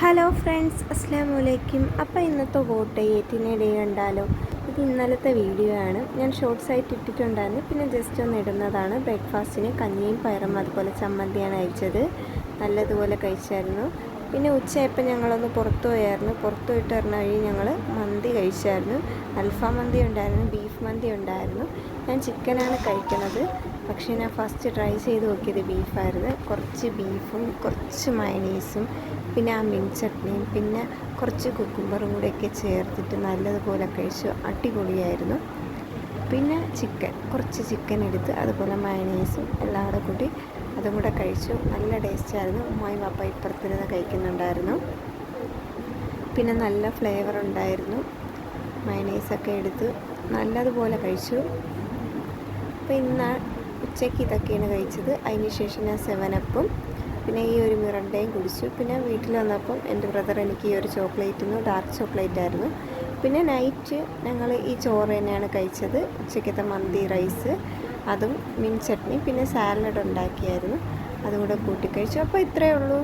Hello friends, അസ്സാം വലൈക്കും. അപ്പോൾ ഇന്നത്തെ വോട്ട് ഏറ്റിനെ ഡേ കണ്ടാലോ? ഇത് ഇന്നലത്തെ വീഡിയോ ആണ്. ഞാൻ ഷോർട്സ് ആയിട്ട് ഇട്ടിട്ടുണ്ടായിരുന്നു, പിന്നെ ജസ്റ്റ് ഒന്ന് ഇടുന്നതാണ്. ബ്രേക്ക്ഫാസ്റ്റിന് കഞ്ഞിയും പയറും അതുപോലെ ചമ്മന്തിയാണ് അയച്ചത്. നല്ലതുപോലെ കഴിച്ചായിരുന്നു. പിന്നെ ഉച്ചയായപ്പോൾ ഞങ്ങളൊന്ന് പുറത്തു പോയായിരുന്നു. പുറത്തു പോയിട്ട് വരുന്ന വഴി ഞങ്ങൾ മന്തി കഴിച്ചായിരുന്നു. അൽഫാം മന്തി ഉണ്ടായിരുന്നു, ബീഫ് മന്തി ഉണ്ടായിരുന്നു. ഞാൻ ചിക്കനാണ് കഴിക്കുന്നത്, പക്ഷേ ഞാൻ ഫസ്റ്റ് ട്രൈ ചെയ്ത് നോക്കിയത് ബീഫായിരുന്നു. കുറച്ച് ബീഫും കുറച്ച് മയണീസും പിന്നെ ആ മിൻ ചട്നിയും പിന്നെ കുറച്ച് കുക്കുംബറും കൂടെയൊക്കെ ചേർത്തിട്ട് നല്ലതുപോലെ കഴിച്ചു. അടിപൊളിയായിരുന്നു. പിന്നെ കുറച്ച് ചിക്കൻ എടുത്ത് അതുപോലെ മയണീസും എല്ലാം കൂടെ കൂട്ടി അതും കൂടെ കഴിച്ചു. നല്ല ടേസ്റ്റായിരുന്നു. ഉമ്മായും പപ്പ ഇപ്പുറത്തിരുന്ന് കഴിക്കുന്നുണ്ടായിരുന്നു. പിന്നെ നല്ല ഫ്ലേവർ ഉണ്ടായിരുന്നു. മയണീസൊക്കെ എടുത്ത് നല്ലതുപോലെ കഴിച്ചു. അപ്പോൾ ഇന്ന് ഉച്ചയ്ക്ക് ഇതൊക്കെയാണ് കഴിച്ചത്. അതിന് ശേഷം ഞാൻ 7 പിന്നെ ഈ ഒരു മിറണ്ടയും കുടിച്ചു. പിന്നെ വീട്ടിൽ വന്നപ്പം എൻ്റെ ബ്രദർ എനിക്ക് ഈ ഒരു ചോക്ലേറ്റ് ഡാർക്ക് ചോക്ലേറ്റ് ആയിരുന്നു. പിന്നെ നൈറ്റ് ഞങ്ങൾ ഈ ചോറ് തന്നെയാണ് കഴിച്ചത്. ഉച്ചയ്ക്കത്തെ മന്തി റൈസ്, അതും മിൻ ചട്നി പിന്നെ സാലഡ് ഉണ്ടാക്കിയായിരുന്നു. അതും കൂടെ കൂട്ടി കഴിച്ചു. അപ്പോൾ ഇത്രയേ ഉള്ളൂ.